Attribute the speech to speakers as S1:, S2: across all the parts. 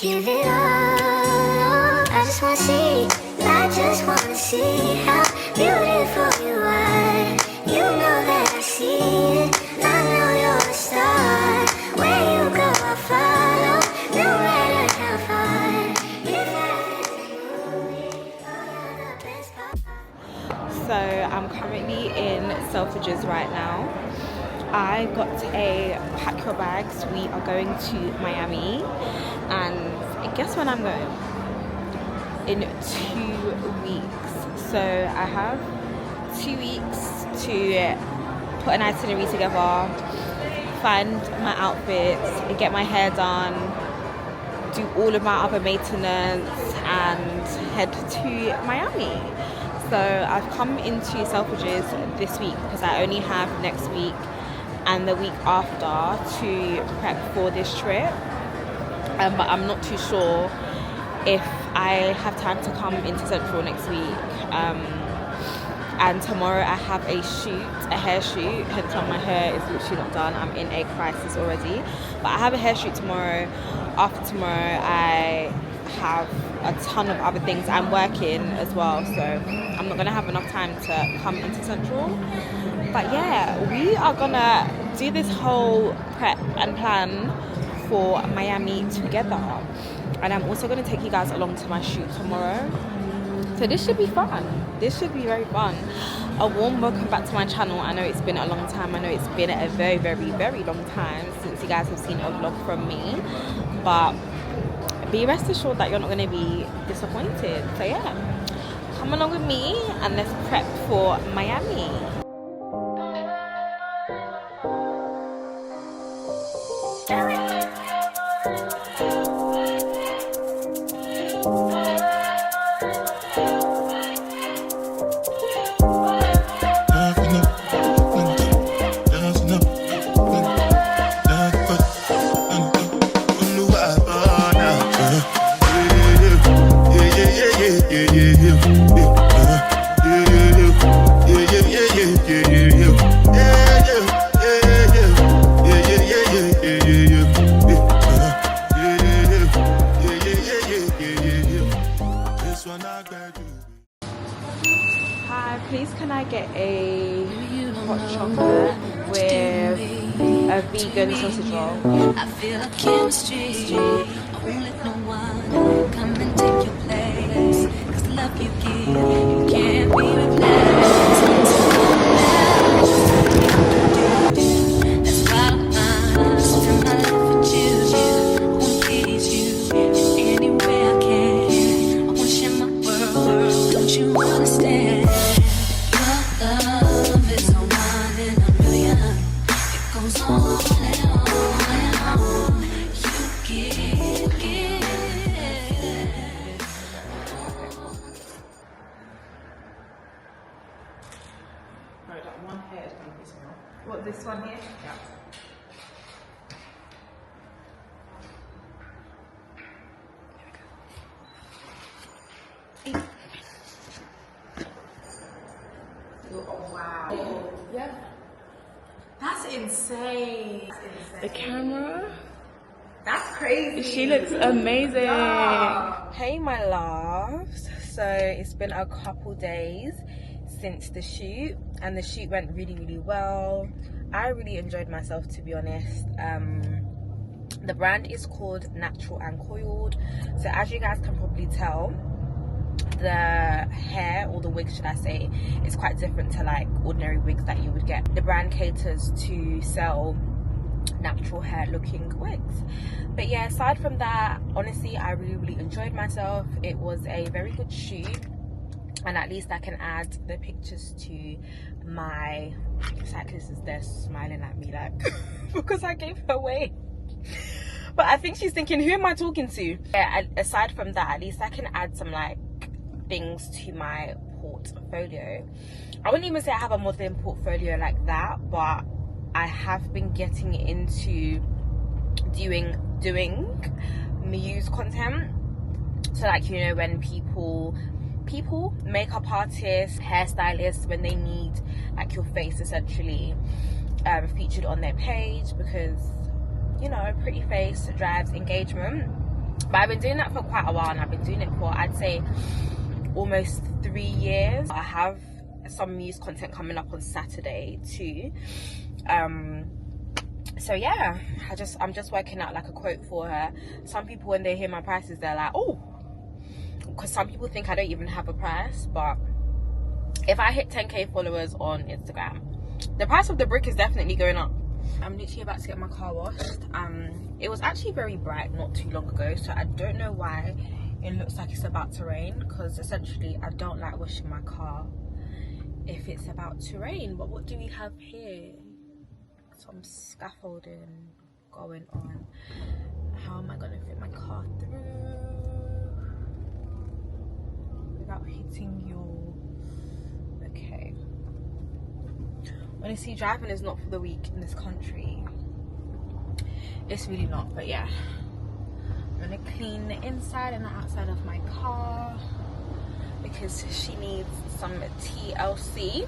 S1: give it all. I just wanna see, I just wanna see how beautiful you are. You know that I see it, I know you're a star. Where you go, I'll follow, no matter how far. If life is a movie, all of the best parts.
S2: So I'm currently in Selfridges right now. I got a pack your bags. We are going to Miami, and guess when I'm going? In 2 weeks. So I have 2 weeks to put an itinerary together, find my outfits, get my hair done, do all of my other maintenance, and head to Miami. So I've come into Selfridges this week because I only have next week and the week after to prep for this trip, but I'm not too sure if I have time to come into Central next week. And tomorrow I have a hair shoot, hence why my hair is literally not done. I'm in a crisis already, but I have a hair shoot tomorrow. After tomorrow I have a ton of other things. I'm working as well, so I'm not gonna have enough time to come into Central. But yeah, we are gonna do this whole prep and plan for Miami together, and I'm also gonna take you guys along to my shoot tomorrow. So this should be fun. This should be very fun. A warm welcome back to my channel. I know it's been a long time. I know it's been a very, very, very long time since you guys have seen a vlog from me, but be rest assured that you're not going to be disappointed. So yeah, come along with me and let's prep for Miami. Hi, please can I get a hot chocolate with a vegan sausage roll?
S3: I feel a chemistry. I won't let no one come and take your place. 'Cause the love you give, you can't be replaced. That's why I spend my life with you. I wanna please you any way I can. I wanna share my world. Don't you understand? Your love is a one in a million. It goes on and on and on. You give.
S2: Right, that one here is going to be small. What, this one here? Yeah. Oh, wow. Yeah. That's insane. The camera. That's crazy. She looks amazing. Yeah. Hey, my loves. So it's been a couple days since the shoot, and the shoot went really, really well. I really enjoyed myself, to be honest. The brand is called Natural and Coiled. So as you guys can probably tell, the hair, or the wig should I say, is quite different to like ordinary wigs that you would get. The brand caters to sell natural hair looking wigs. But yeah, aside from that, honestly, I really, really enjoyed myself. It was a very good shoot, and at least I can add the pictures to my cyclist is there smiling at me like because I gave her away. But I think she's thinking, who am I talking to? Yeah, aside from that, at least I can add some like things to my portfolio. I wouldn't even say I have a modeling portfolio like that, but I have been getting into doing muse content. So like, you know, when people, makeup artists, hairstylists, when they need like your face essentially featured on their page, because, you know, pretty face drives engagement. But I've been doing that for quite a while, and I've been doing it for, I'd say, almost 3 years. I have some Muse content coming up on Saturday too. So yeah, I'm just working out like a quote for her. Some people, when they hear my prices, they're like, oh, because some people think I don't even have a price. But if I hit 10k followers on Instagram, the price of the brick is definitely going up. I'm literally about to get my car washed. It was actually very bright not too long ago, so I don't know why it looks like it's about to rain, because essentially I don't like washing my car if it's about to rain. But what do we have here? Some scaffolding going on. How am I gonna fit my car through without hitting your... Okay, honestly, driving is not for the weak in this country. It's really not. But yeah, I'm gonna clean the inside and the outside of my car because she needs some TLC.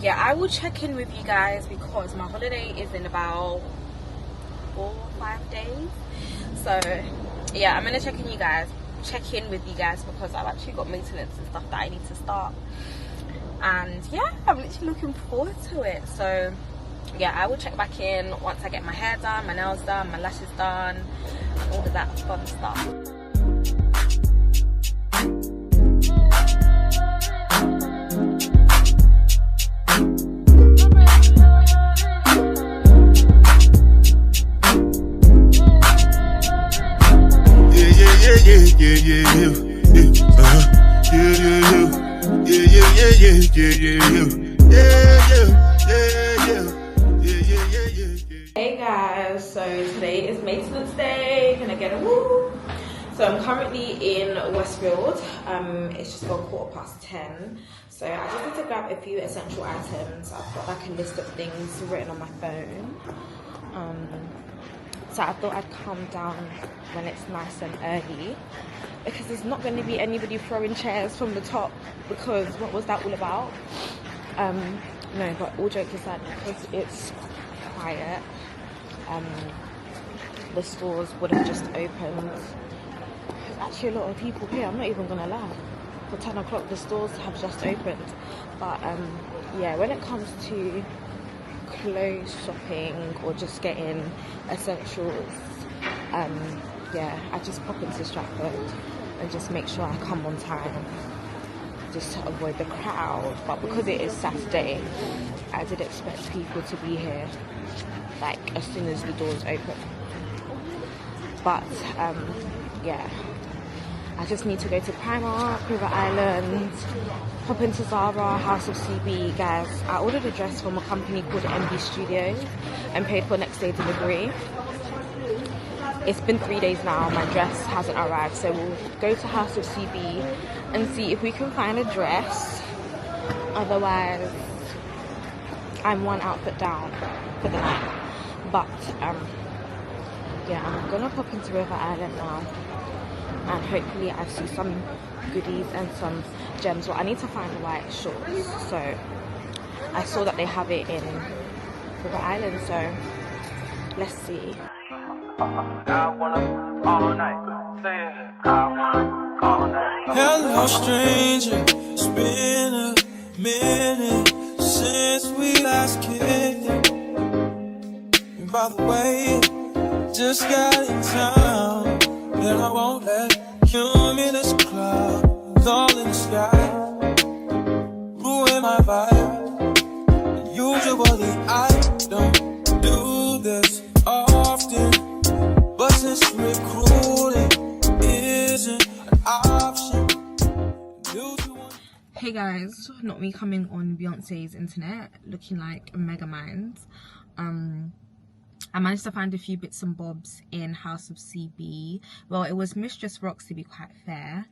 S2: Yeah, I will check in with you guys because my holiday is in about 4 or 5 days. So yeah, I'm gonna check in with you guys because I've actually got maintenance and stuff that I need to start. And yeah, I'm literally looking forward to it. So yeah, I will check back in once I get my hair done, my nails done, my lashes done, all of that fun stuff. Hey guys, so today is maintenance day. Can I get a woo? So I'm currently in Westfield. It's just gone 10:15. So I just need to grab a few essential items. I've got like a list of things written on my phone. So I thought I'd come down when it's nice and early, because there's not going to be anybody throwing chairs from the top, because what was that all about? No, but all jokes aside, because it's quiet, the stores would have just opened. There's actually a lot of people here, I'm not even going to lie. For 10 o'clock the stores have just opened. But yeah, when it comes to clothes shopping or just getting essentials, yeah, I just pop into Stratford and just make sure I come on time just to avoid the crowd. But because it is Saturday, I did expect people to be here like as soon as the doors open. But yeah, I just need to go to Primark, River Island, hop into Zara, House of CB. Guys, I ordered a dress from a company called MB Studios and paid for next day delivery. It's been 3 days now, my dress hasn't arrived, so we'll go to House of CB and see if we can find a dress. Otherwise, I'm one outfit down for the night. But yeah, I'm gonna pop into River Island now, and hopefully I see some goodies and some gems. Well, I need to find the white shorts, so I saw that they have it in River Island, so let's see.
S3: Hello, stranger. It's been a minute since we last kicked. And by the way, just got in town, and I won't let cumulus clouds all in the sky ruin my vibe. Usually I don't do this often, but since recruiting isn't an option,
S2: Hey guys, not me coming on Beyonce's internet looking like a mega mind. I managed to find a few bits and bobs in House of CB. Well, it was Mistress Rocks, to be quite fair,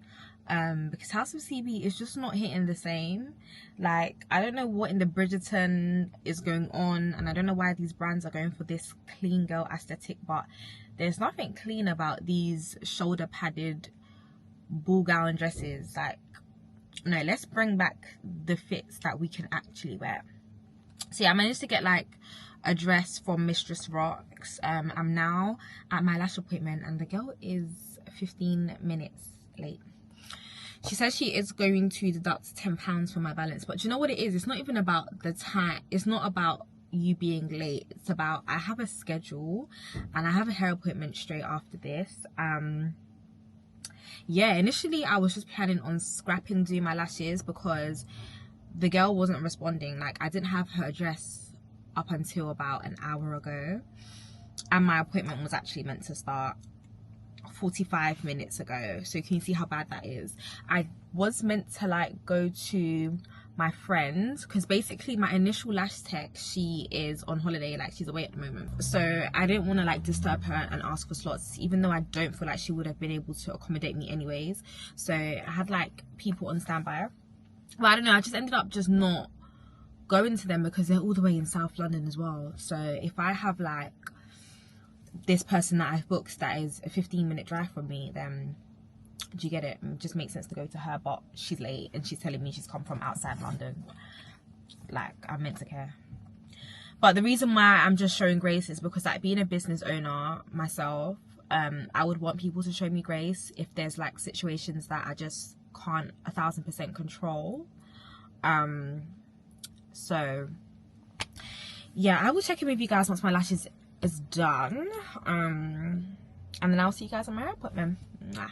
S2: because House of CB is just not hitting the same. Like, I don't know what in the Bridgerton is going on, and I don't know why these brands are going for this clean girl aesthetic, but there's nothing clean about these shoulder padded ball gown dresses. Like, no, let's bring back the fits that we can actually wear. So yeah, I managed to get like address from Mistress Rocks. I'm now at my lash appointment and the girl is 15 minutes late. She says she is going to deduct £10 from my balance, but do you know what it is? It's not even about the time. It's not about you being late. It's about, I have a schedule and I have a hair appointment straight after this. Yeah, initially I was just planning on scrapping doing my lashes because the girl wasn't responding. Like, I didn't have her address up until about an hour ago, and my appointment was actually meant to start 45 minutes ago. So can you see how bad that is? I was meant to like go to my friend because basically my initial lash tech, she is on holiday, like she's away at the moment, so I didn't want to like disturb her and ask for slots, even though I don't feel like she would have been able to accommodate me anyways. So I had like people on standby, but I don't know, I just ended up just not going to them because they're all the way in South London as well. So if I have like this person that I've booked that is a 15-minute drive from me, then do you get it? It just makes sense to go to her, but she's late and she's telling me she's come from outside London. Like, I'm meant to care. But the reason why I'm just showing grace is because, like, being a business owner myself, I would want people to show me grace if there's like situations that I just can't 1000% control. So yeah, I will check in with you guys once my lashes is done, and then I'll see you guys on my hair appointment. Mwah.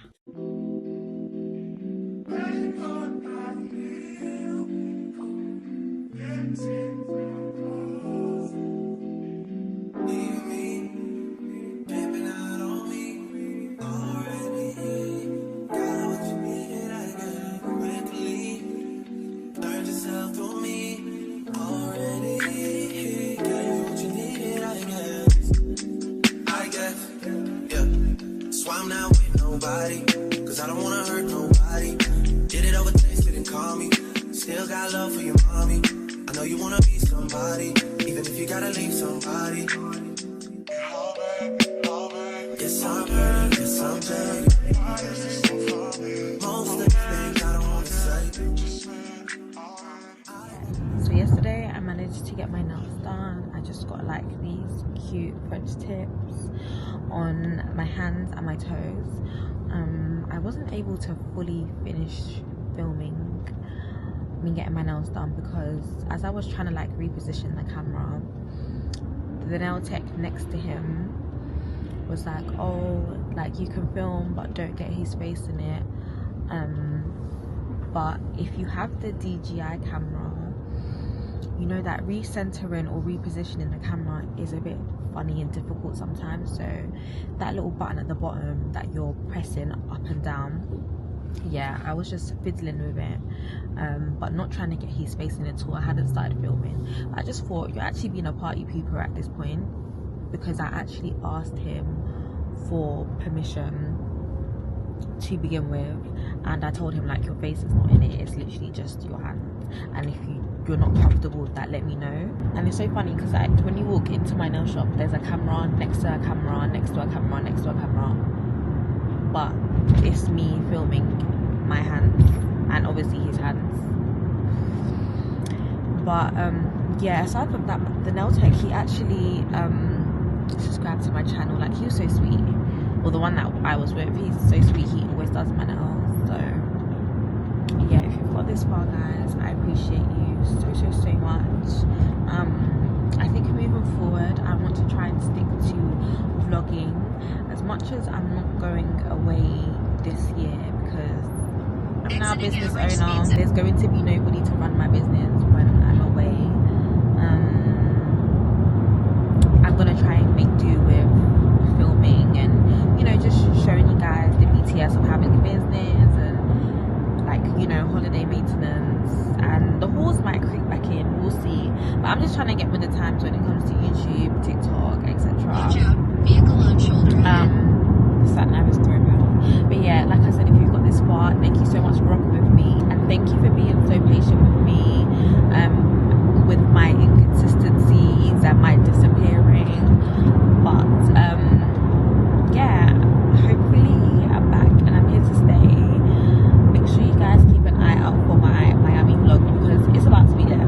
S4: Cause I don't wanna hurt nobody. Did it over text, didn't call me. Still got love for your mommy. I know you wanna be somebody, even if you gotta leave somebody. Yes, I'm hurt, yes, I'm dead. Most of the things I don't wanna say.
S2: So yesterday I managed to get my nails done. I just got like these cute French tips on my hands and my toes. I wasn't able to fully finish filming me getting my nails done because as I was trying to like reposition the camera, the nail tech next to him was like, oh, like you can film but don't get his face in it. But if you have the DJI camera, you know that recentering or repositioning the camera is a bit funny and difficult sometimes. So that little button at the bottom that you're pressing up and down, yeah, I was just fiddling with it, but not trying to get his face in it at all. I hadn't started filming. I just thought, you're actually being a party pooper at this point, because I actually asked him for permission to begin with, and I told him like, your face is not in it, it's literally just your hand, and if you're not comfortable with that, let me know. And it's so funny because like when you walk into my nail shop, there's a camera next to a camera next to a camera next to a camera, but it's me filming my hands and obviously his hands. But yeah, aside from that, the nail tech, he actually subscribed to my channel. Like, he was so sweet. Well, the one that I was with, he's so sweet, he always does my nails. So yeah, if you've got this far, guys, I appreciate you so much. I think moving forward, I want to try and stick to vlogging, as much as I'm not going away this year because I'm now a business owner. There's going to be nobody to run my business when I'm away. I'm gonna try and make do with filming and, you know, just showing you guys the BTS of having a business and, like, you know, holiday maintenance, and the hauls might creep back in, we'll see. But I'm just trying to get with the times when it comes to YouTube, TikTok, etc.
S3: Vehicle on shoulder.
S2: Sat nav is throwing me off. But yeah, like I said, if you've got this far, thank you so much for rocking with me, and thank you for being so patient with me, with my inconsistencies and my disappearing. But yeah, hopefully I'm back and I'm here to stay. Make sure you guys keep an eye out for my Miami vlog because it's about to be there.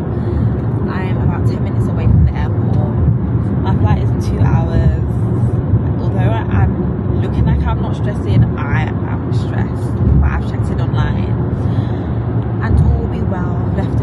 S2: I am about 10 minutes away not stressing, I am stressed, but I've checked it online and all will be well. I've left